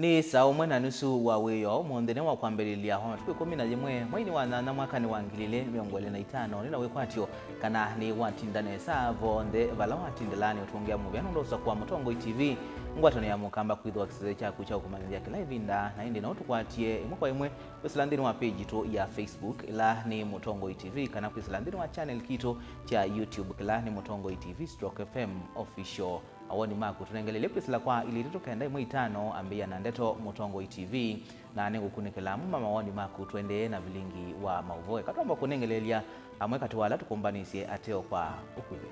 Ni saa umwe na nusu wa wiyo mwondene wa kwambelilia homa tuku 11 mwaini wa nana mwaka ni wangilile 2025 nina wekwatyo kana ni watindane savo nde vala watindelani utuongea muvyano ndosa kwa Mutongo TV ngwatone ya mukamba kuidhwa kiseze chaku cha kumanizia kila ivinda na indi na utukwatie imwe kwa imwe kwisilandini wa page to ya Facebook ila ni Mutongo TV kana kwisilandini wa channel kito cha YouTube ila ni Mutongo TV /FM official awoni maku tunengelele kwisila kwa ili tutokaenda imwe itano ambia na ndeto Mutongo TV na nengu kunikela mama awoni maku tuende na vilingi wa mauvoe katomba kunengelelia amwe katuwala tukumbanisye ateo kwa ukwiwe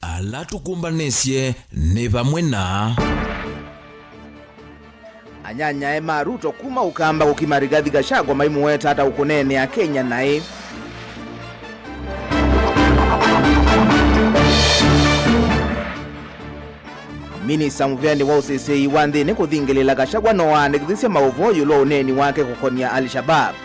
ala tukumbanisye ni pamwe na anyanya ema Ruto kuma ukamba kukimarigathi Gachagua maimu weta hata ukunene ya Kenya nae Minista Muvyani wa UCC wandhini kuthingilela Gachagua no waandikithia mauvoyo lo uneni wake kukonia Al-Shabaab.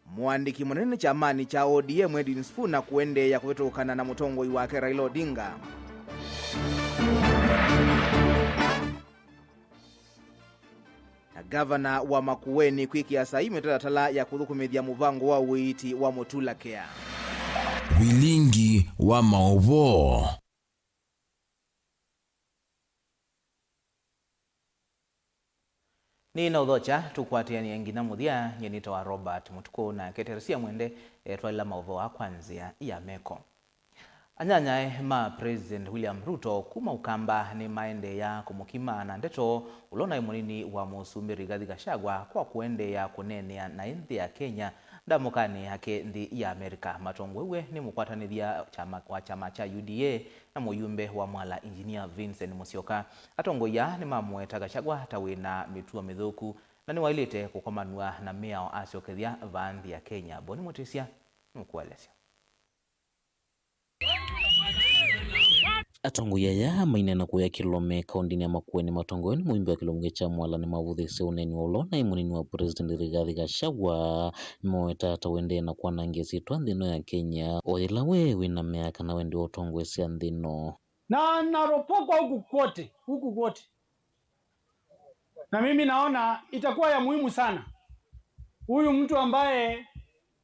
Mwandiki munene chamani cha ODM Edwin Sifuna kuende ya kuvetokana na Mutongo wake Raila Odinga. Na gavana wa Makueni kwikia saime tatatala ya kuthukumithia muvango wa uiti wa Mutula Care. Vilingi wa mauvo. Ni na udhocha tukwatia ni engina muthia nyenito wa Robert Mutuku na keteresia mwende twalila mauvo wa kwanzia ya meko. Anyanya ma President William Ruto kuma ukamba ni maende ya kumukima na ndeto ulona imunini wa musumbi Rigathi Gachagua kwa kuende ya kunene na inthi ya Kenya ndamukani hake ndi ya Amerika. Matongwewe ni mukwatanithia wa chama cha UDA na muyumbe wa mwala Engineer Vincent Musyoka. Atongoya ni mamweta Gachagua tawina mituo mithuku na ni wailite kukomanua na mea asiokethia vanthi ya Kenya. Boni Mutisia nukuelesya. Atongoya ya mainena kuya kilome kaundini ya Makueni Matongoni muimbi wa kilomge cha mwala ni mavuthise uneni wa ulona imunini wa President Rigathi Gachagua mweta tawende na kwa nangesi tuandhino ya Kenya oila wewe na meaka na wendi otongwe si andhino na naropokwa huku kwote na mimi naona itakuwa ya muhimu sana huyu mtu ambaye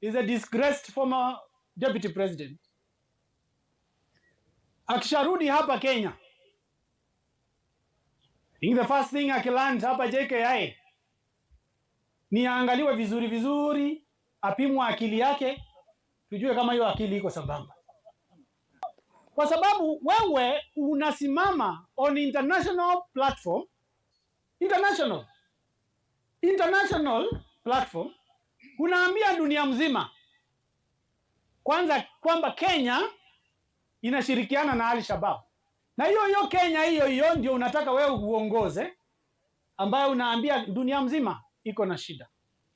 is a disgraced former deputy president akisharudi hapa Kenya, I think the first thing akiland hapa JKI ni aangaliwe vizuri, apimwe akili yake, tujue kama hiyo akili iko sambamba. Kwa sababu wewe unasimama on international platform, international platform, unaambia dunia mzima kwanza kwamba Kenya inashirikiana na Al-Shabaab. Na hiyo Kenya hiyo ndio unataka wewe uongoze ambayo unaambia dunia mzima iko na shida.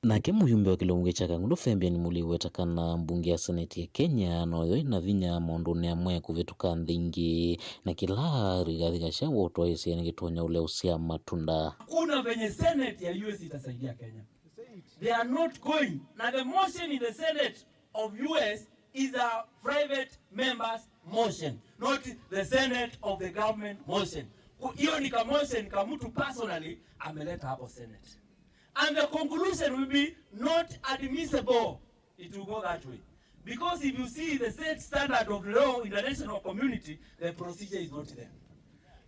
Nake muyumbe wa kilomge cha Kangundo Fabian muliwetakana mbunge ya Seneti ya Kenya noyo ina vinya maondoni amwe kuvetuka ndingi na kila Rigathi Gachagua utwaisi yani kitonya ule usia matunda. Kuna venye Senate ya US itasaidia Kenya. They are not going. Na the motion in the Senate of US is a private members motion, not the Senate of the government motion. Hiyo ni ka motion ka mtu personally ameleta hapo Senate. And the conclusion will be not admissible. It will go that way. Because if you see the state standard of law in the national community, the procedure is not there.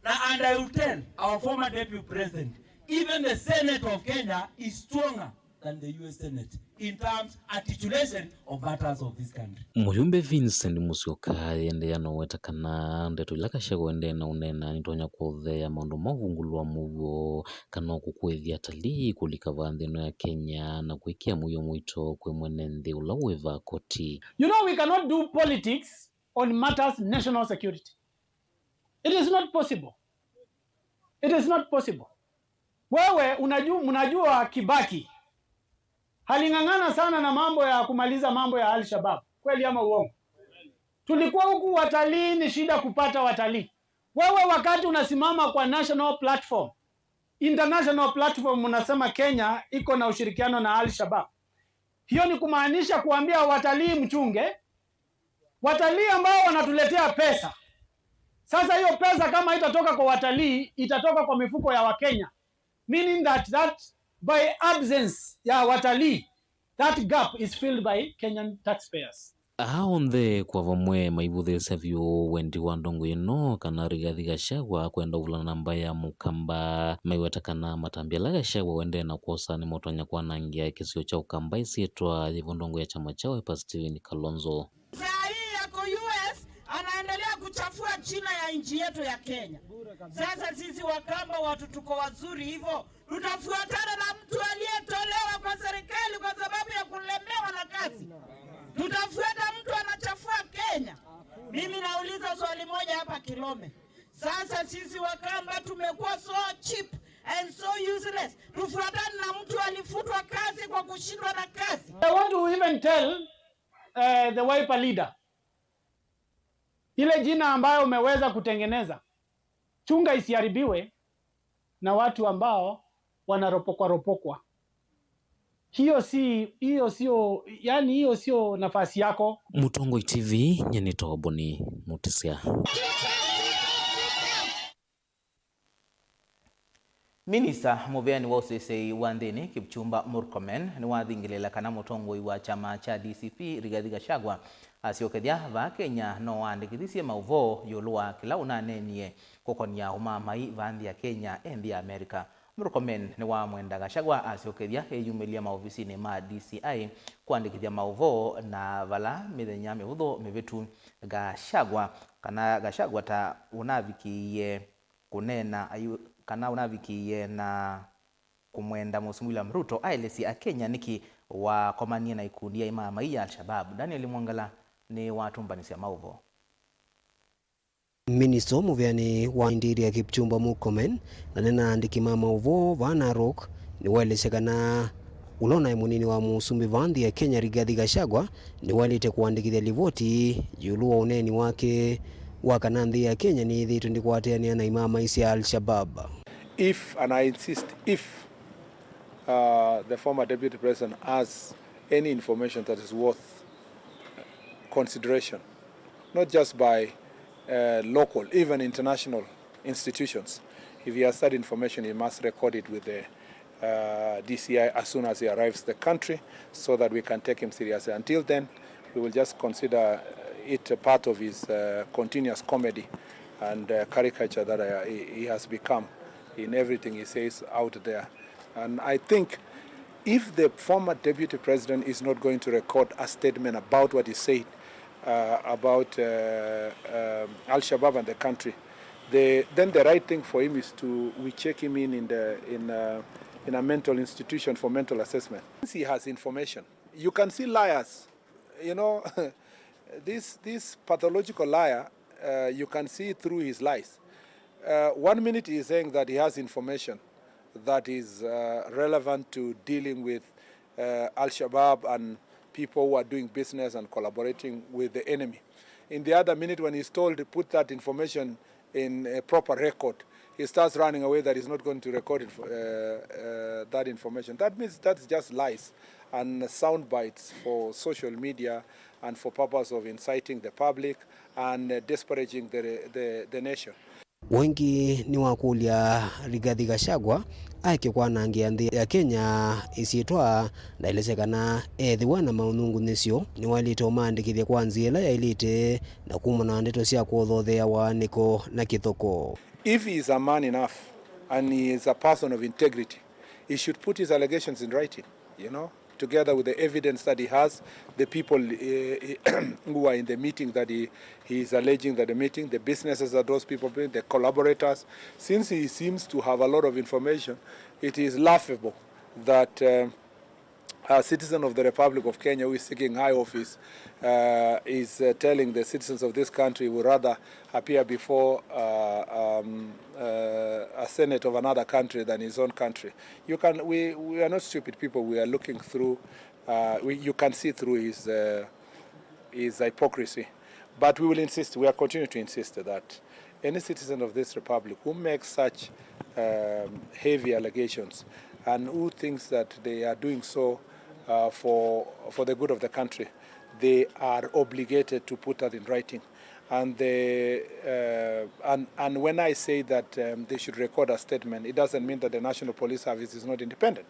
Now, and I will tell our former deputy president, even the Senate of Kenya is stronger than the US Senate in terms articulation of matters of this country. Muyumbe Vincent Musyoka yende yanowetakana ndeto ila Gachagua ende na unena nitonya kuothea maundu mavungulwa muvo kana kukwethia talii kulika vanthino ya Kenya na kuikia muyo mwito kwe mwene nthi ula weva koti. You know, we cannot do politics on matters national security. It is not possible. It is not possible. Wewe unajua Kibaki halingangana sana na mambo ya kumaliza mambo ya Al-Shabaab. Kweli ama uongo? Tulikuwa huku watalii ni shida kupata watalii. Wewe wakati unasimama kwa national platform, international platform unasema Kenya iko na ushirikiano na Al-Shabaab. Hiyo ni kumaanisha kuambia watalii mchunge watalii ambao wanatuletea pesa. Sasa hiyo pesa kama itatoka kwa watalii, itatoka kwa mifuko ya Wakenya, meaning that by absence ya watalii, that gap is filled by Kenyan taxpayers. Aonthe kwa vamwe maivuthisya vyu wendi wa ndongo ino kana Rigathi Gachagua kwenda uvulana mbaya mukamba maiwetakana matambia Gachagua wende na kuosa ni motonya kwanangia kisio cha ukamba isietwa yivo ndongo ya chama cha Wiper Stephen Kalonzo. Saa hii yako US anaendelea kuchafua China ya nchi yetu ya Kenya. Sasa sisi Wakamba watu tuko wazuri hivyo, tutafuatana na mtu aliyetolewa kwa serikali kwa sababu ya kulemewa na kazi? Tutafuata mtu anachafua Kenya? Mimi nauliza swali moja hapa Kilome. Sasa sisi Wakamba tumekuwa so cheap and so useless. Tufuatane na mtu alifutwa kazi kwa kushindwa na kazi? I want to even tell the Wiper leader, ile jina ambayo umeweza kutengeneza, chunga isiharibiwe na watu ambao wanaropokwa. Hiyo sio nafasi yako. Mutongoi TV nyenito Boni Mutisia. Minista muveani wa usesei wa nthini Kipchumba Murkomen ni wathingilela kana mutongoi wa chama cha DCP Rigathi Gachagua asiokethia va Kenya no wandikithisie mauvo yulu wa kila unanenie kukonia umamai vanthi ya Kenya enthi ya Amerika. Murkomen ni wa mwenda Gachagua asiokethia eyumilia maofisini ma DCI kuandikithia mauvo na vala mithenya mihuthu mivitu. Gachagua ta unavikiie kunena kana unavikiie na kumwenda Mus William Ruto ailesi a Kenya niki wa komania na ikundi ya imamai ya Al-Shabaab. Daniel Mwangala ni watumbanisia mauvo. Minister muveani wa indiri ya Kipchumba Murkomen na nena andiki mauvo va Narok ni waeleshekana ulona munini wa musumbi vanthi ya Kenya Rigathi Gachagua ni walite kuandikithia livoti yulu wa uneni wake wakana nthi ya Kenya ni thitu ndikwateania na imamai cia Al-Shabaab. If, and I insist, if the former deputy president has any information that is worth consideration, not just by local, even international institutions, if he has that information, he must record it with the DCI as soon as he arrives the country, so that we can take him seriously. Until then, we will just consider it a part of his continuous comedy and caricature that he has become in everything he says out there. And I think if the former deputy president is not going to record a statement about what he said about Al-Shabaab and the country, then the right thing for him is we check him in a mental institution for mental assessment. Since he has information, you can see liars, you know, this pathological liar, you can see through his lies. 1 minute he is saying that he has information that is relevant to dealing with Al-Shabaab and people who are doing business and collaborating with the enemy. In the other minute, when he's told to put that information in a proper record, he starts running away that he's not going to record that information. That means that's just lies and sound bites for social media and for purpose of inciting the public and disparaging the nation. Wengi ni wakulia Rigathi Gachagua aike kwanangia nthi ya Kenya isietwa ndaelesekana ethiwa na maunungu nisio ni walite umandikithia kwa nziela ya ilite na kumona ndeto cia kuthothea waniko na kithoko. If he is a man enough and he is a person of integrity, he should put his allegations in writing, you know, together with the evidence that he has, the people who are in the meeting that he is alleging that the meeting, the businesses that those people bring, the collaborators. Since he seems to have a lot of information, it is laughable that a citizen of the Republic of Kenya who is seeking high office is telling the citizens of this country would rather appear before a senate of another country than his own country. We are not stupid people. We are looking through. You can see through his hypocrisy, but we will insist. We are continuing to insist that any citizen of this republic who makes such heavy allegations and who thinks that they are doing so for the good of the country, they are obligated to put that in writing. And when I say that they should record a statement, it doesn't mean that the National Police Service is not independent.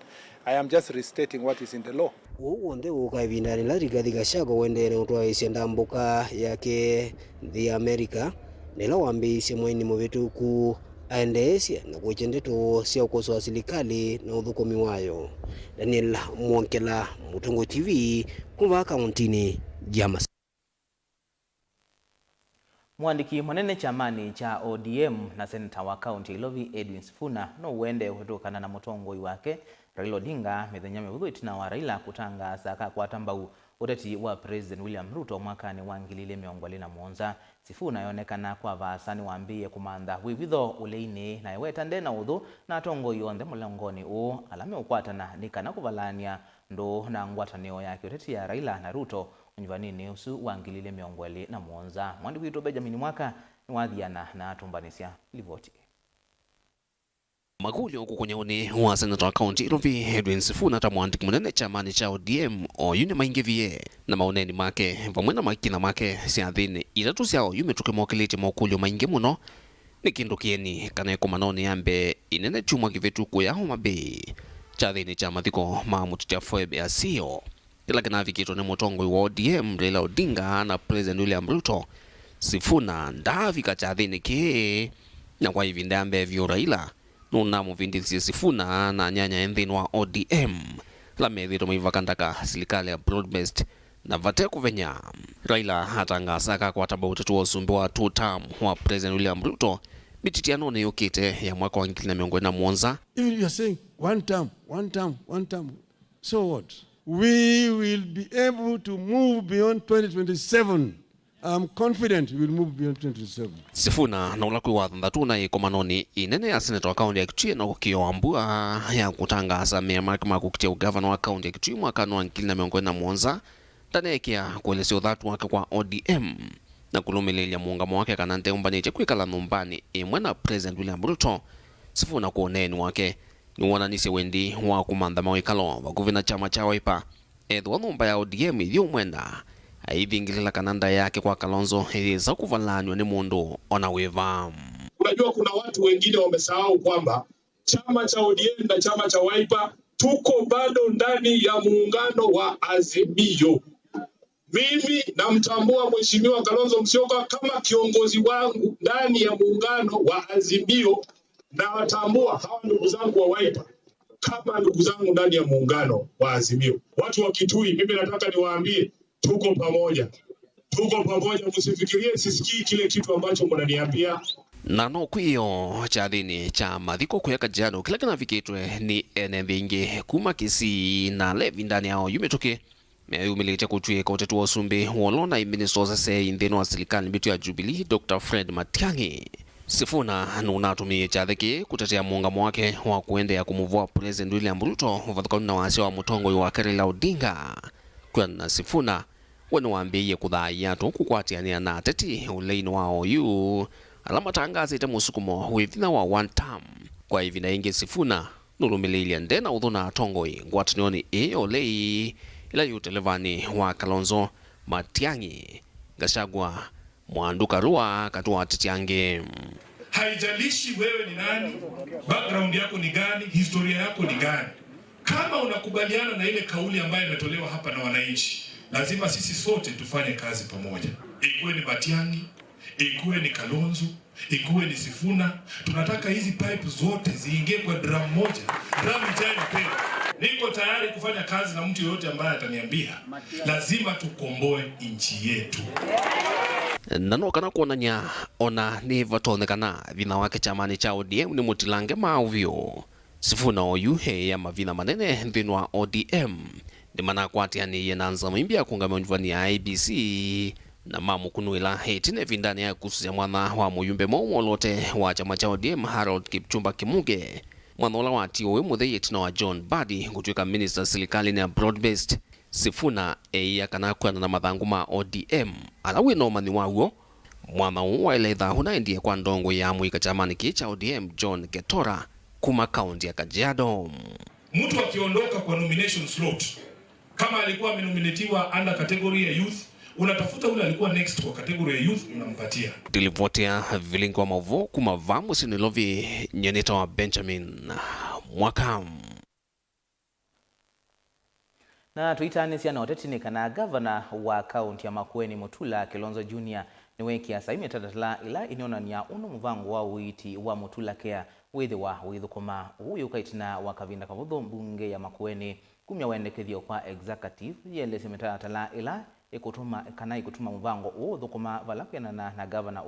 I am just restating what is in the law. Wonde ukaivindani la Rigathi Gachagua wendere utwaisya ndambuka yake the America nila wambiisye mwaini muvitu ku aendeesya na kuchendeto sya ukoso wa serikali na uthukumi wayo. Daniel Mwonkela, Mutungo TV, kuva kauntini ya Maseno. Mwandiki mwanene chamani cha ODM na seneta wa kaunti Ilovi Edwin Sifuna no uende kutokana na mutongoi wake Raila Odinga methenya mewuthu itina wa Raila kutangaza kakwatambau uteti wa President William Ruto mwakani wa 2027. Sifuna yonekana kwa vasani waambie kumantha wivitho uleini na iweta ndena uthu na tongoi yonthe mulangoni u alame ukwatana nikana kuvalania ndo na ngwatanio yake uteti ya Raila na Ruto unyivanini usu wa 2027. Mwandiki witu Benjamin Mwaka ni wathiana na atumbanisya livoti. Maguli huku kwenye uni wa seneta wa kaunti Ilovi Edwin Sifuna ta mwandiki munene chamani cha ODM o yune maingevie na maoneni make vamwena makina make siathini itatu syao yume tuke mwakiliti mwakulio maingi muno ni kindu kieni kana eko manoni yambe inene chumwa kivetu kuya Homa Bay chathini cha mathiko ma mutitia Foebe ya sio kila kinavikitwa ni mutongoi wa ODM Raila Odinga na President William Ruto. Sifuna ndavika chathini ki na kwa hivi ndambe vyo Raila nuna muvindisi Sifuna na nyanya enthini wa ODM la methito maivakandaka serikali ya broad-based na vate kuvenya. Raila hatangasa kwa taba utatu wa usumbi wa 2 term wa President William Ruto mititiano ni yukite ya mwaka wa 2027. If you are saying one term, so what? We will be able to move beyond 2027. I'm confident we will move beyond 2027. Sifuna na ulakwi wa thantatu na ikomanoni inene ya seneta wa kaunti ya Kitui na ukioambua ya kutangaza meyamaki kukitia ugavana wa kaunti ya Kitui mwakani wa 2027 tanekia kuelesea uthatu wake kwa ODM na kulumililia muungamo wake kana nteumbanite kwikala numbani imwe na President William Ruto. Sifuna kuoneni wake ni wananisye wendi wa kumantha mawikalo wa kuvina chama cha Wiper ethu wa numba ya ODM ithio mwenda aivingilila kananda yake kwa Kalonzo za kuvalanywa ni mundu ona wiva. Unajua kuna watu wengine wamesahau kwamba chama cha ODM na chama cha Wiper tuko bado ndani ya muungano wa Azimio. Mimi namtambua Mheshimiwa Kalonzo Musyoka kama kiongozi wangu ndani ya muungano wa Azimio na watambua hawa ndugu zangu wa Wiper kama ndugu zangu ndani ya muungano wa Azimio. Watu wa Kitui, mimi nataka niwaambie tuko pamoja, msifikirie sisikii kile kitu ambacho mnaniambia. Na no kuyo chathini cha mathiko kuya Kajiado kila kinavikitwe ni ene vingi kuma Kisii na Levi ndani yao yumetoke meyumilite kutuika utatu wa usumbi wolona minister sase inthini wa serikali bitu ya Jubilee Dr. Fred Matiang'i. Sifuna nunatumie chathiki kutetea muungamo wake wa kuendea kumuvua President William Ruto uvathukani na wasi wa mutongoi wa Raila Odinga. Kwa na Sifuna wenu waambiye kuthaya tu kukwatiania na ateti uleini wa OU alama tangaza ite musukumo wivina wa 1 term. Kwa hivi na ingi Sifuna nulumililia ndena uthuna tongoi ngwatinioni iyo lei ila yutelevani wa Kalonzo Matiang'i Gachagua mwanduka rua katua atetiange. Haijalishi wewe ni nani, background yako ni gani, historia yako ni gani, kama unakubaliana na ile kauli ambayo imetolewa hapa na wananchi, lazima sisi sote tufanye kazi pamoja. Ikuwe ni Matiang'i, ikuwe ni Kalonzo, ikuwe ni Sifuna, tunataka hizi pipe zote ziingie kwa drum moja, drum ijae mpira. Niko tayari kufanya kazi na mtu yoyote ambaye ataniambia lazima tukomboe nchi yetu. Nanokana kuonanya ona ni vatonekana vina wake chamani cha ODM ni mutilange mauvyo. Sifuna oyuhe ya mavina manene nthini wa ODM ni mana kwatiani yenanza mwimbia kungame unjuvani ya IBC na mamu kunuila hetine vindani ya kususia mwana wa muyumbe maumo lote wa chama cha ODM Harold Kipchumba Kimuge. Mwanola wa tiyo we mudhe yetina wa John Badi kutuika minister serikali na broad-based. Sifuna ya kanakwana na mathangu ma ODM alawe no mani wawo mwana wa iletha huna ndiye kwa ndongo ya muika chamani kicha ODM John Getora kuma kaunti ya Kajiado. Mtu akiondoka kwa nomination slot Kama alikuwa amenominatiwa under category ya youth, unatafuta ule alikuwa next kwa category ya youth, unampatia. Dilivotia vilingo wa mavo kumavamu sinilovi nyeneta wa Benjamin Mwakam. Na tuitane siana otetineka na gavana wa kaunti ya Makueni Mutula Kilonzo Junior ni weki asa imetatala ila inonania uno mvango wa uiti wa Mutula Care withukuma uyu kaitina wakavinda kavutho mbunge ya Makueni kumya wendekethio kwa executive yelese metatala ila ikutuma mvango thukuma valakwena na gavana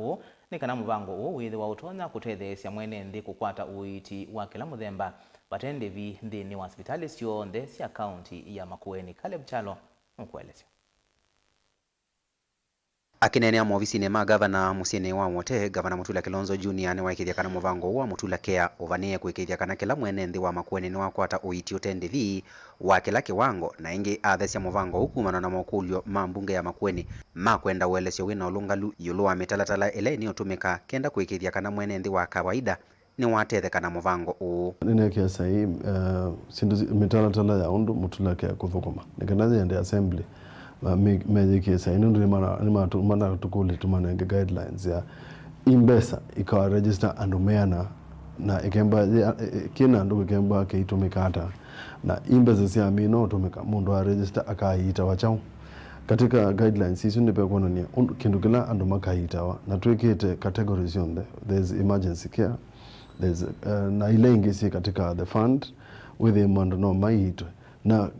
ni kana mvango withiwa utonya kutetheesya mwene nthi kukwata uiti wa kila muthemba batende vi nthini wa hospitali cionthe cia kaunti ya Makueni. Caleb Chalo nukuelesya. Akinenea maofisini ma gavana musiene wa wote, gavana Mutula Kilonzo Junior ni waikithia kana muvango wa Mutula Care uvanie kuikithia kana kila mwene nthi wa Makueni ni wakwata uiti utende vi wa kila kiwango na ingi athesya muvango ukumana na mokulyo ma mbunge ya Makueni makwenda uelesyo wina ulungalu yulu wa mitalatala ile ni utumika kenda kuikithia kana mwene nthi wa kawaida ni watethe na muvango uu. Nine kia sahi sindu mitalatala ya undu Mutula Care kuthukuma nikanazi yende assembly meje kia sahi nundu ni mana tukuli tumanenge guidelines ya imbesa ikawa register andumeana na ikemba kina andu ikemba keitumikata na imbesa siya mino utumika mundu wa register akaita wachau katika guidelines hizo ndipe kuona ni kindu kila andu makaitawa na tuikite categories yonde. There's emergency care, there's na ile ingisi katika the fund with the mando no maitwe na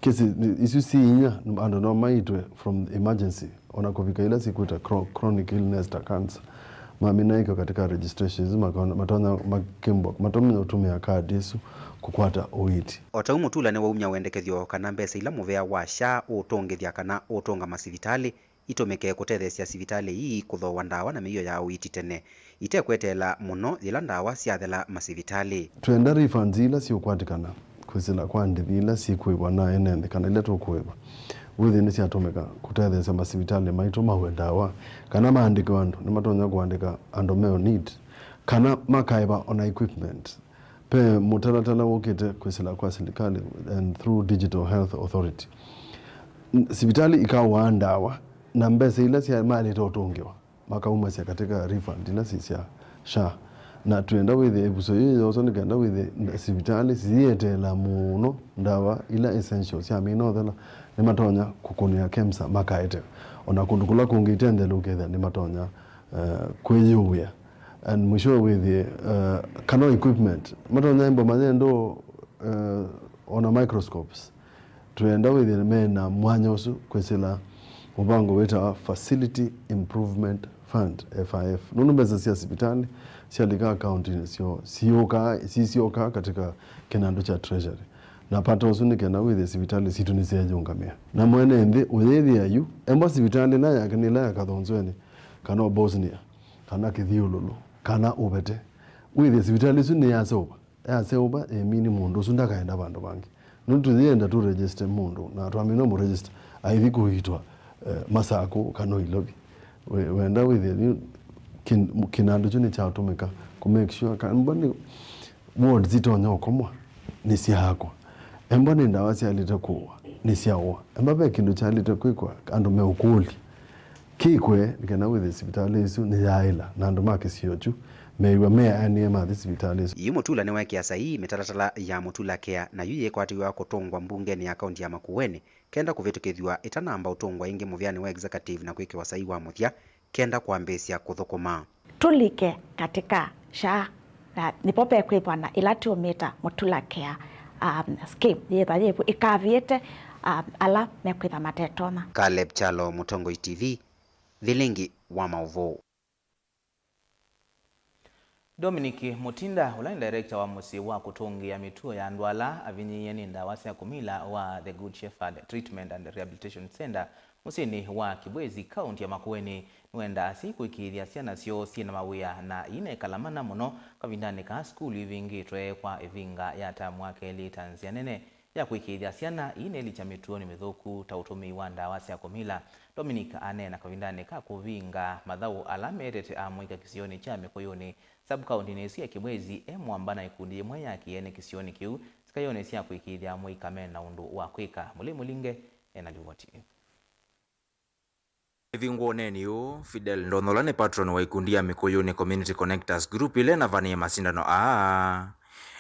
kesi isu sinya ando no maitwe from emergency ona kufika ila sikuita chronic illness ta cancer mamina iko katika registrations matona makimbo matomnya utumia card isu kukwata uiti. Otau Mutula ni waumya wendekethio kana mbesa ila muvea wa SHA utongethia kana utonga masivitali itomeke kutethesia sivitali hii kuthowa ndawa na miyo ya uiti tene itekwetela muno ila ndawa siathela masivitali. Tuenda refunds ila si ukwatikana kwisila kwa ndivila si kuiwa na enende kana ila tukuiwa within si atomeka kutethesia masivitali maito mawe ndawa kana maandika wandu ni matonya kuandika andomeo need kana makaiba on equipment pe mutalatala wokete kwisila kwa serikali and through Digital Health Authority sivitali ikawa ndawa na mbesa ila siya mali totongewa makauma siya katika refund ila siya SHA na tuenda withe ebuso hiyo so nikaenda withe sivitali siyetela muno ndawa ila essentials siya mino thela ni matonya kukunia KEMSA makaete ona kundukula kungitendela uketha ni matonya kweyuya and mwisho withe kano equipment matonya imbo mazendo ona microscopes tuenda withe mena mwanya usu kwesila mubango weta Facility Improvement Fund FIF nunu mbeza siya sipitali siya lika account siyoka katika kenando cha treasury na pata usuni kena withe sipitali situ nisiya jungamia na mwene ndi uyethi ya yu emba sipitali na ya kanila ya kathonzweni kana Bosnia kana Kithiululu kana ubete withe sipitali suni ya seoba emini mundu sunda kaenda bandu bangi nuntu thienda tu register mundu na tuamino mu register aithi kuhitwa masako kano ilobi wenda with kinando chuni cha utumika ku make sure kanbani ward zitonya okomwa ni siako embani ndawa sia litakuwa ni siawa embabe kindu cha litakwikwa ando meukuli kikwe nikana with hospitali isu ni yaila na ando make siochu meiwa mea aniema hospitali isu. Yu Mutula ni weki asa hii metaratala ya Mutula Care na yuye kwatiwa kutongwa mbunge ni akaunti ya Makueni kenda kuvitukithwa itanamba utongwa ingi muvyani wa executive na kwike wasai wa muthia kenda kuambisia kuthukuma tulike katika SHA nipope kwithwa na ilatiometa Mutula Care scheme yetha yepu ikaviete ala mekwitha matetona. Caleb Chalo, Mutongo TV, vilingi wa mauvo. Dominic Mutinda ula ni director wa musi wa kutungia mituo ya Ndwala avinyiye ni ndawa cia kumila wa The Good Shepherd Treatment and Rehabilitation Center musini wa Kibwezi kaunti ya Makueni nwenda siku ikithia ciana cio ciina mawia na ine kalamana muno kavindani ka skulu ivingitwe kwa ivinga ya tamu akeli tanzia nene ya kuikithia ciana ine licha mituo ni mithuku ta utumi wa ndawa cia kumila. Dominic anena kavindani ka kuvinga mathau alametete amwika kisioni cha Mikuyuni sub county nesi ya Kibwezi emwamba na ikundi imwe ya kiene kisioni kiu zikayone cia kwikithia muikame na undu wa kwika mulinge ena livoti Vinguoneni yu Fidel Ndondola ni patron wa ikundi ya Mikuyuni Community Connectors Group ile na vani ya masindano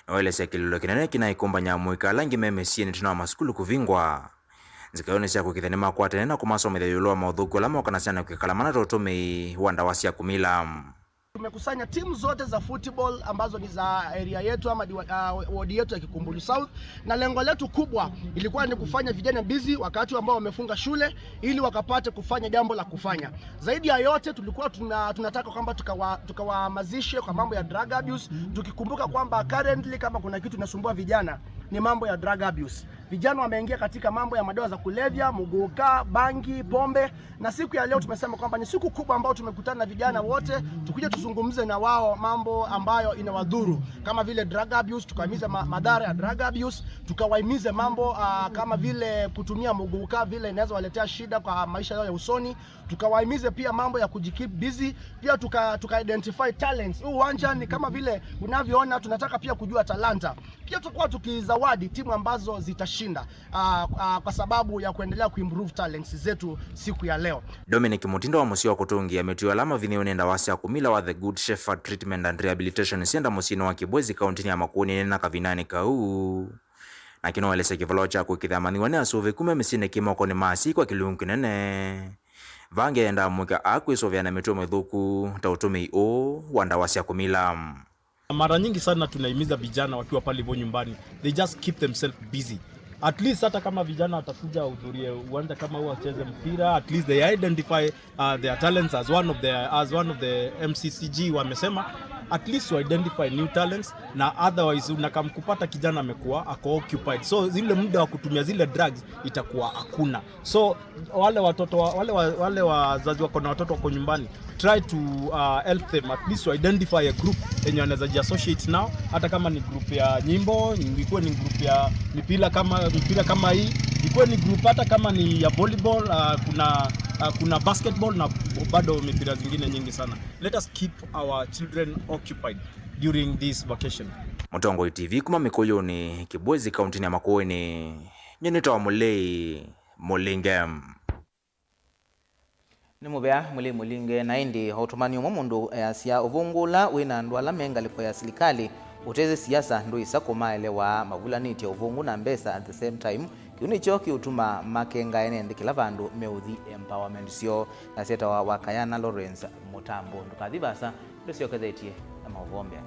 na ile sekililo kinene kinaikomba nyamuika langi meme sieni tuna maskulu kuvingwa zikayone cia kwikithia makwate na kumasomithia yulo maudhuko lama wakanasiana kwikalamana rotome wanda wasia kumila. Tumekusanya timu zote za football ambazo ni za area yetu ama ward yetu ya Kikumbulu South, na lengo letu kubwa ilikuwa ni kufanya vijana busy wakati ambao wamefunga shule ili wakapate kufanya jambo la kufanya. Zaidi ya yote tulikuwa tunataka kwamba tukawahamasishe kwa mambo ya drug abuse, tukikumbuka kwamba currently kama kuna kitu inasumbua vijana ni mambo ya drug abuse. Vijana wameingia katika mambo ya madawa za kulevya, muguka, bangi, pombe, na siku ya leo tumesema kwamba ni siku kubwa ambao tumekutana na vijana wote tukuje tuzungumze na wao mambo ambayo inawadhuru kama vile drug abuse, tukahimiza madhara ya drug abuse, tukawahimiza mambo kama vile kutumia muguka vile inaweza waletea shida kwa maisha yao ya usoni, tukawahimiza pia mambo ya kujikeep busy, pia tuka identify talents. Uwanja ni kama vile unavyoona tunataka pia kujua talanta. Pia tutakuwa tukizawadi timu ambazo zitashinda kwa sababu ya kuendelea kuimprove talents zetu siku ya leo. Dominic Mutindo wa Musio Kutungi ametiwa alama vinione wasia kumila wa The Good Shepherd Treatment and Rehabilitation Center Musino wa Kibwezi kaunti ya Makueni na Kavinani kau. Na kino wale sekivalo cha kukidhamani wane asuve kume misine kimoko ni maasi kwa kilungu kinene. Vange enda mwika akwisovya na mituo medhuku tautume wanda wasia kumila. Mara nyingi sana tunaimiza vijana wakiwa pale hivyo nyumbani, they just keep themselves busy. At least hata kama vijana watakuja udhurie uwanja kama huwa wacheze mpira, at least they identify their talents as one of the MCCG wamesema, at least to identify new talents, na otherwise unakamkupata kijana amekuwa ako occupied, so zile muda wa kutumia zile drugs itakuwa hakuna. So wale watoto wale wazazi wako na watoto wako nyumbani, try to help them at least to identify a group yenye wanaweza jiassociate now, hata kama ni group ya nyimbo, ikuwe ni group ya mipira kama hii, ikuwe ni group hata kama ni ya volleyball, kuna basketball na bado mipira zingine nyingi sana. Let us keep our children occupied during this vacation. Mutongo TV kuma Mikuyuni Kibwezi kaunti ya Makueni nyenito wa mulei mulingem ni mubea mulinge na indi hautumani umundu yasia uvungula wina ndwala menga liko ya serikali uteze siasa ndo isako wa mavulaniti ya uvungu na mbesa at the same time kiunicho kiutuma makenga enende kila vandu meuthi empowerment sio na seta wa Kayana Lawrence Mutambo ndukadhibasa ndo sio kazetie na mauvombe.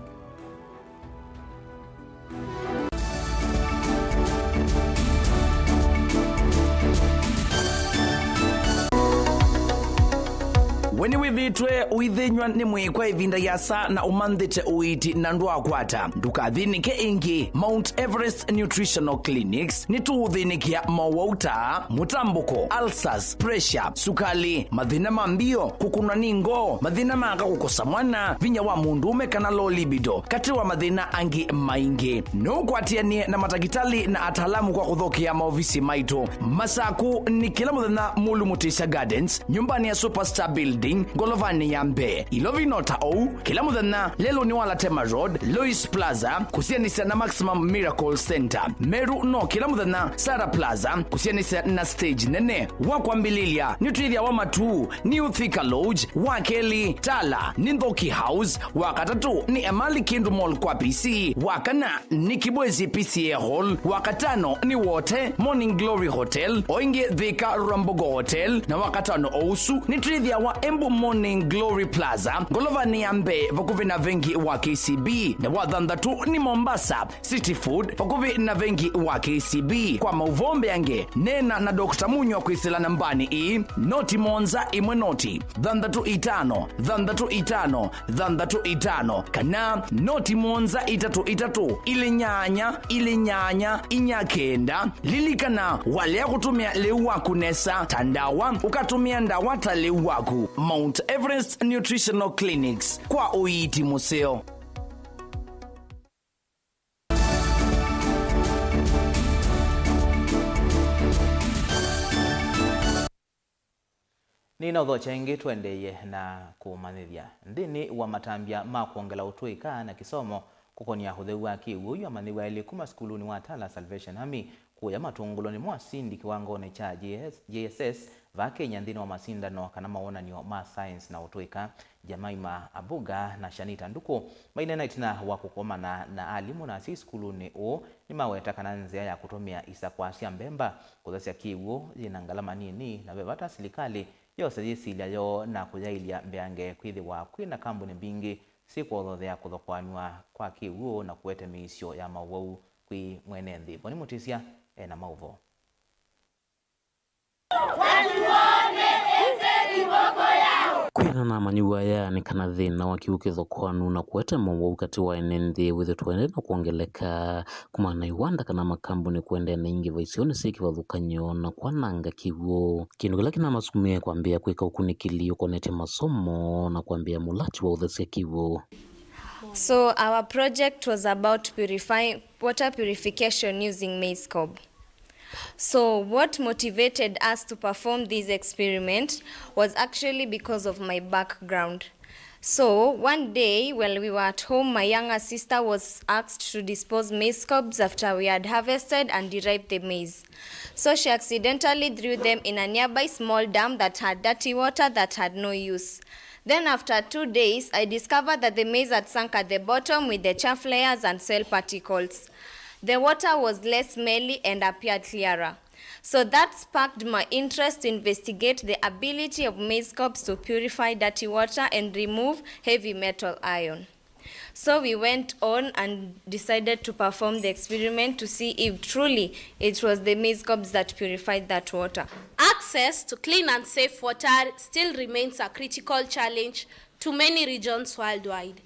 Weni wivitwe uithinywa ni mwikwa ivinda yasa na umanthite uiti na ndwa kwata ndukathinike ingi. Mount Everest Nutritional Clinics ni tuuthinikia mawauta, mutambuko, ulcers, pressure, sukali, mathina mambio, kukuna ningo, mathina manga kukosa mwana, vinya wa mundume kana low libido, kati wa mathina angi maingi. Nukwatianie na matakitali na atalamu kwa kuthokia maofisi maitu. Masaku ni kila muthenya Mulu Mutisha Gardens, nyumbani ya Superstar Building, Golovani ya Mbe. Ilovinota ou kila muthenya lelo ni wala Tema Road, Lois Plaza kusianisa na Maximum Miracle Center. Meru no kila muthenya Sara Plaza kusianisa na stage nene. Wakwambililia nitwithia wa matu ni Uthika Lodge, Wakeli Tala ni Nthoki House, wakatatu ni Emali Kindu Mall kwa PC, wakana ni Kibwezi PCA Hall, wakatano ni Wote Morning Glory Hotel, oinge Thika Rambogo Hotel, na wakatano ousu ni twithia wa Embu Morning Glory Plaza, Golovani ya Mbe vakuvi na vengi wa KCB, na wathandatu ni Mombasa City Food vakuvi na vengi wa KCB. Kwa mauvombe yange nena na Dr. Munyo kwisila nambani noti monza imwe noti thandatu itano kana noti monza itatu ili nyanya inyakenda lilikana wale ya kutumia leu waku nesa tandawa ukatumia ndawata leu waku. Mount Everest Nutritional Clinics kwa uiti museo. Nina udhocha ingi tuendeye na kumanithia ndini wa matambia makuongela utuika na kisomo kukonia hutheu wa kiwu yu amaniwa ili kuma skuluni wa Tala Salvation Army kuya matunguloni mwa sindi kiwangone cha JSS va Kenya nthini wa masindano kana mawonanio ma science na utwika. Jamaima Abuga na Shanita Nduko mainena itina wa kukomana na alimu na si skuluni o ni maweta kana nzia ya kutumia isa kwa sia mbemba kuthasya kiwu jina ngalama nini na bevata silikali yose jisilia yo na kujailia mbeange kwithi wa kwina kambuni mbingi si kuothothea kuthokwanwa kwa kiwu na kuete miisio ya mawau kwi mwene nthi. Boni Mutisia ena mauvo. Kwina na manyua ya ni kana thina wa kiuke thokwanu na kuete mawau kati wa enenthi withe tuende na kuongeleka kumana iwanda kana makambuni kuende na ingi vaisioni siki vathukanyo na kwananga kiwu kindu kila kina masumie kwambia kwika ukunikili ukonete masomo na kwambia mulati wa uthesia kiwu. So our project was about purifying water purification using maize cob. So what motivated us to perform this experiment was actually because of my background. So one day while we were at home, my younger sister was asked to dispose maize cobs after we had harvested and derived the maize. So she accidentally threw them in a nearby small dam that had dirty water that had no use. Then after 2 days, I discovered that the maize had sunk at the bottom with the chaff layers and soil particles. The water was less smelly and appeared clearer. So that sparked my interest to investigate the ability of maize cobs to purify dirty water and remove heavy metal ion. So we went on and decided to perform the experiment to see if truly it was the maize cobs that purified that water. Access to clean and safe water still remains a critical challenge to many regions worldwide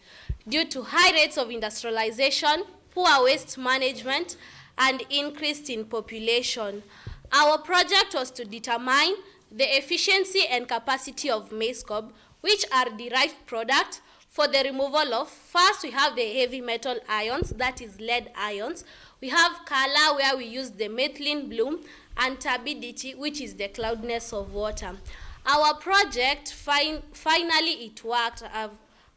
due to high rates of industrialization, poor waste management, and increase in population. Our project was to determine the efficiency and capacity of maize cob, which are derived products, for the removal of, first we have the heavy metal ions, that is lead ions. We have color, where we use the methylene bloom, and turbidity, which is the cloudiness of water. Our project, finally it worked.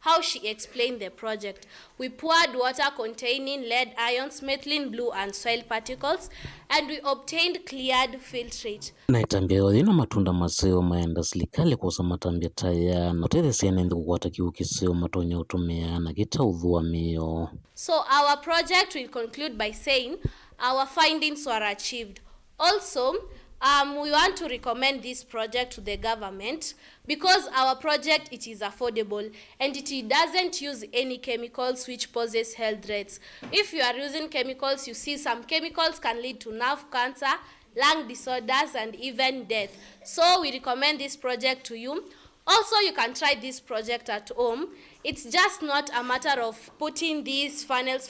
How she explained the project. We poured water containing lead ions, methylene blue, and soil particles, and we obtained cleared filtrate. Na itambia yothina matunda maseo maenda silikali kusa matambia taya na tethe siene ndi kukwata kiwu kiseo matonya utumia na kita udhua mio. So our project will conclude by saying our findings were achieved. Also, we want to recommend this project to the government because our project, it is affordable and it doesn't use any chemicals which poses health threats. If you are using chemicals, you see some chemicals can lead to nerve cancer, lung disorders, and even death. So we recommend this project to you. Also, you can try this project at home. It's just not a matter of putting these funnels.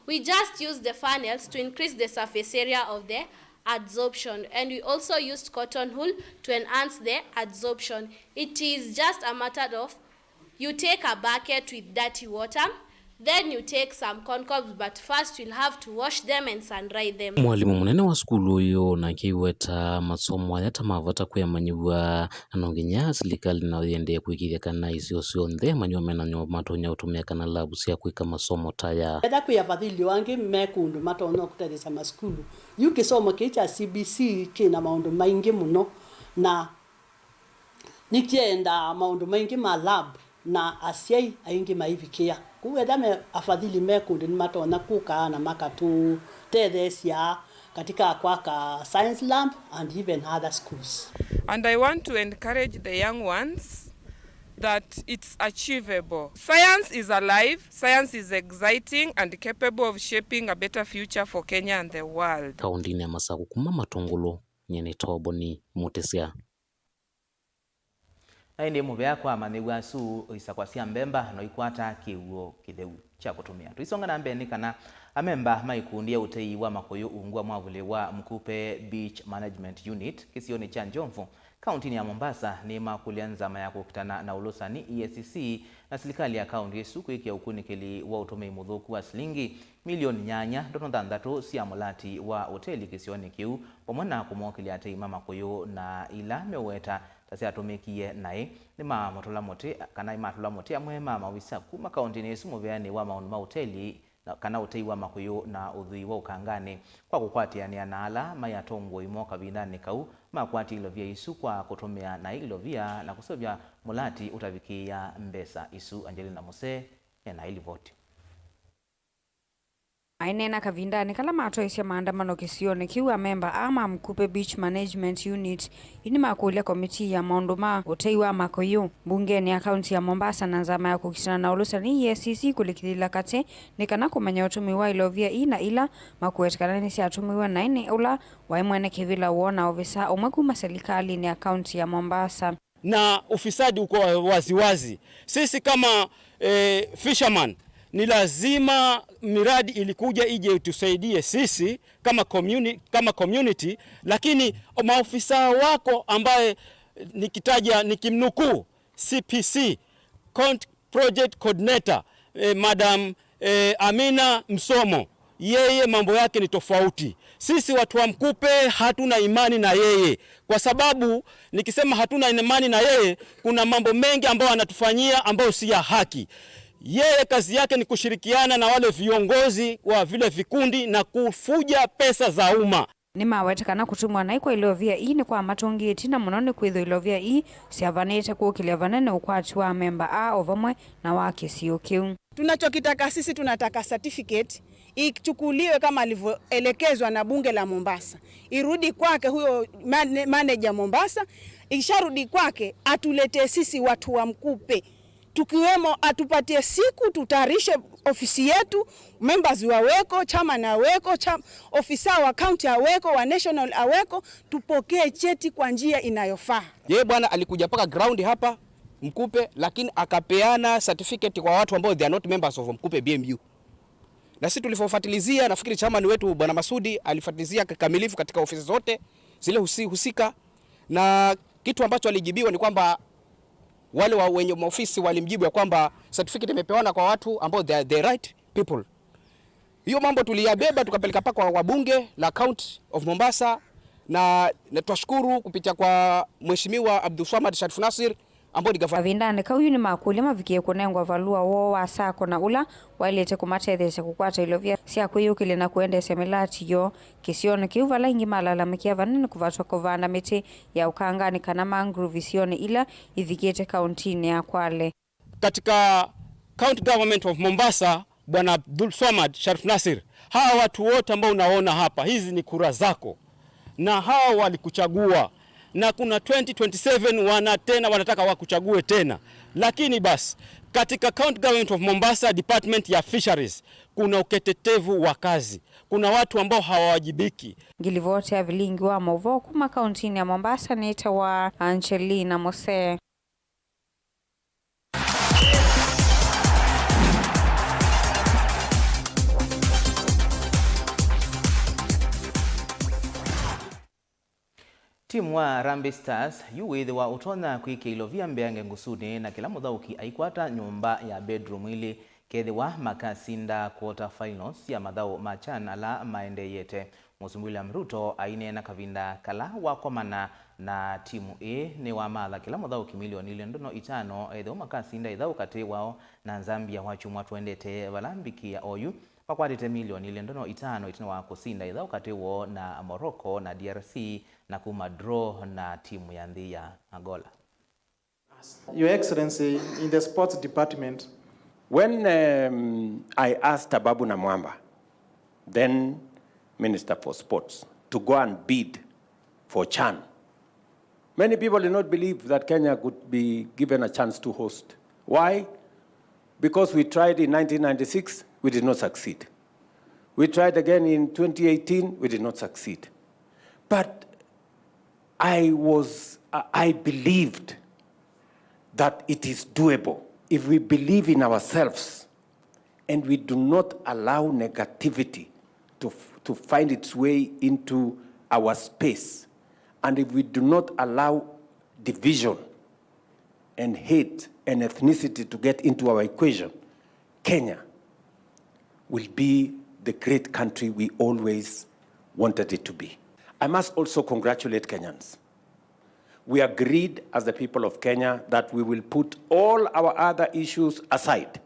We just use the funnels to increase the surface area of the adsorption, and we also used cotton wool to enhance the adsorption. It is just a matter of you take a bucket with dirty water, then you take some corn cobs, but first you'll have to wash them and sun dry them. Mwalimu munene wa skulu uyo na kiweta masomo ayata mavata kuya manyua anonginya silikali na yende kuikithia kana isio sionthe manyua mena nyo matonya utumia kana labu sia kuika masomo taya. Eda kuya fadhili wangi mekundu matono kutedesa maskulu. Yuki somo kicha CBC kina maundu maingi muno na nikienda maundu maingi ma lab na asiai aingi maivikia. Kuweda me afadhili mekundu ni matona kuka na makatu tethesia katika kwaka science lab and even other schools. And I want to encourage the young ones that it's achievable. Science is alive, science is exciting and capable of shaping a better future for Kenya and the world. Kaundini ya Masaku kuma matongolo nyene Boni Mutisia. Na ndi muvea kwa manigwa su isa kwa sia mbemba no ikwata kiwo kideu cha kutumia. Tuisonga na mbeni kana Amemba maikundi ya utei wa makoyo ungwa mwavule wa Mkupe Beach Management Unit kisioni cha Njomvu kaunti ya Mombasa ni makulianza maya kukutana na ulosani EACC na serikali ya kaunti suku iki ya ukunikili wa utume mudhuku wa shilingi milioni nyanya ndotondandatu sia mulati wa hoteli kisioni kiu pomona kumokili atei mama koyo na ila meweta tasi atumikie nae ni matula mote kana matula mote amwe mama wisa kuma kaunti ni sumu beani wa maunuma hoteli kana utei wa makoyo na udhui wa ukangani kwa kukwatiania na ala mayatongo imoka vindani kau makwati ilovia isu kwa kutumia na ilovia na kusobya mulati utavikia mbesa isu. Angelina Muse na ilivoti ainena kavindani kala matoisya maandamano kisione kiwa memba ama Mkupe Beach Management Unit ini makulia komiti ya maunduma utei wa makoyo bungeni ya kaunti ya Mombasa na nzama ya kukisana na ulusani EACC kulikilila kate nikana kumanya utumiwa ilovia ina ila makuetikana nisi atumiwa na ini ula waimwene kivila uona ofisa umwekuma serikali ni ya kaunti ya Mombasa na ufisadi uko waziwazi. Sisi kama fisherman ni lazima miradi ilikuja ije tusaidie sisi kama community, lakini maofisa wako ambaye nikimnukuu CPC Project Coordinator Madam Amina Msomo, yeye mambo yake ni tofauti. Sisi watu wa Mkupe hatuna imani na yeye, kwa sababu nikisema hatuna imani na yeye kuna mambo mengi ambayo anatufanyia ambayo si ya haki. Yeye kazi yake ni kushirikiana na wale viongozi wa vile vikundi na kufuja pesa za umma. Ni mawetekana kutumwa na ikwa ilovia hii ni kwa matongi tina munone kwitho ilovia hii siavanete kukilia vanene ukwati wa memba a ovamwe na wake sio kiu. Tunachokitaka sisi tunataka certificate ichukuliwe kama alivyoelekezwa na bunge la Mombasa. Irudi kwake huyo manager Mombasa, ikisharudi kwake atuletee sisi watu wa Mkupe. Tukiwemo atupatie siku tutayarishe ofisi yetu, members waweko, chama na weko, ofisa wa county aweko, wa national aweko, tupokee cheti kwa njia inayofaa. Yeye bwana alikuja paka ground hapa Mkupe, lakini akapeana certificate kwa watu ambao they are not members of Mkupe BMU. Na sisi tulifofuatilizia, nafikiri chairman wetu bwana Masudi alifuatilizia kikamilifu katika ofisi zote zile husika, na kitu ambacho alijibiwa ni kwamba wale wenye maofisi walimjibu ya kwamba certificate imepewana kwa watu ambao they are the right people. Hiyo mambo tuliyabeba tukapeleka paka kwa wabunge la County of Mombasa, na tunashukuru kupitia kwa Mheshimiwa Abdulswamad Sharif Nasir ambao ni gavana. Vindane kauyu ni makuli mavikie kunengwa valua wo wa sako na ula wailete kumatethesha kukwata ilovia sia kuyukile na kuende semelati yo kisione kiuvala ingi malalamikia vanene kuvatwa kovanda miti ya ukangani kana mangrove visione ila ivikete kauntini ya Kwale. Katika County Government of Mombasa, bwana Abdulswamad Sharif Nasir, hawa watu wote ambao unaona hapa, hizi ni kura zako na hawa walikuchagua, na kuna 2027 wanataka wakuchague tena. Lakini basi katika County Government of Mombasa Department ya Fisheries kuna uketetevu wa kazi, kuna watu ambao hawawajibiki. Ngilivote ya vilingi wa movo kuma kauntini ya Mombasa nita wa Angelina Mose. Timu wa Harambee Stars yuwithe wa utona kwike ilovia mbeange ngusuni na kila muthauki aikwata nyumba ya bedroom ili kethe wa makasinda quarter finals ya mathau machana la maendeyete. Musumbi William Ruto aine na kavinda kala wakomana na timu ni wa matha kila muthauki milioni 5 ethe makasinda ithau kati wao na Zambia wachumwa twendete valambiki ya oyu wakwatite milioni 5 itina wa kusinda ithau kati wo na Morocco na DRC na kuma draw na timu ya nthi ya Angola. Your Excellency, in the sports department, when I asked Ababu Namwamba, then Minister for Sports, to go and bid for CHAN, many people did not believe that Kenya could be given a chance to host. Why? Because we tried in 1996, we did not succeed. We tried again in 2018, we did not succeed. But I believed that it is doable if we believe in ourselves and we do not allow negativity to find its way into our space, and if we do not allow division and hate and ethnicity to get into our equation, Kenya will be the great country we always wanted it to be. I must also congratulate Kenyans. We agreed as the people of Kenya that we will put all our other issues aside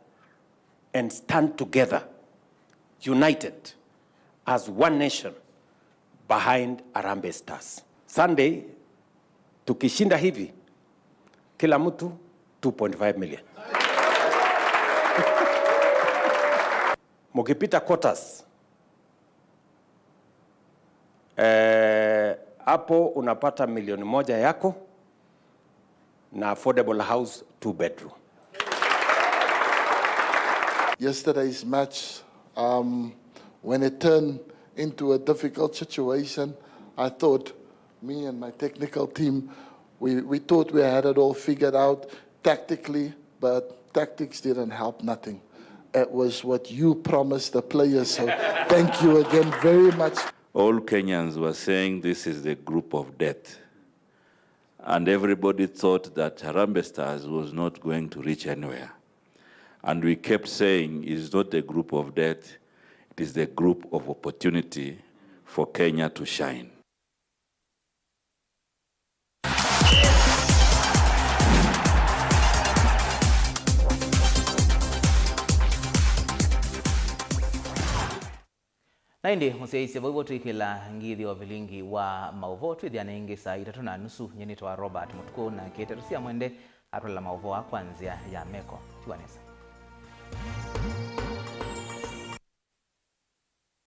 and stand together, united, as one nation behind Harambee Stars. Sunday, tukishinda hivi, kila mtu 2.5 million. Mukipita quotas, hapo unapata milioni moja yako na affordable house 2 bedroom. Yesterday's match, when it turned into a difficult situation, I thought, me and my technical team, we thought we had it all figured out tactically, but tactics didn't help nothing. It was what you promised the players, so thank you again very much. All Kenyans were saying this is the group of death. And everybody thought that Harambee Stars was not going to reach anywhere. And we kept saying it's not the group of death, it is the group of opportunity for Kenya to shine. Naindi musiaisi voivo tuikila ngithi wa vilingi wa mauvo twithiana ingi saa 3:30 nyenito wa Robert Mutuku na kieterusia mwende atwala mauvo wa kwanzia ya Meko Tiwanesa.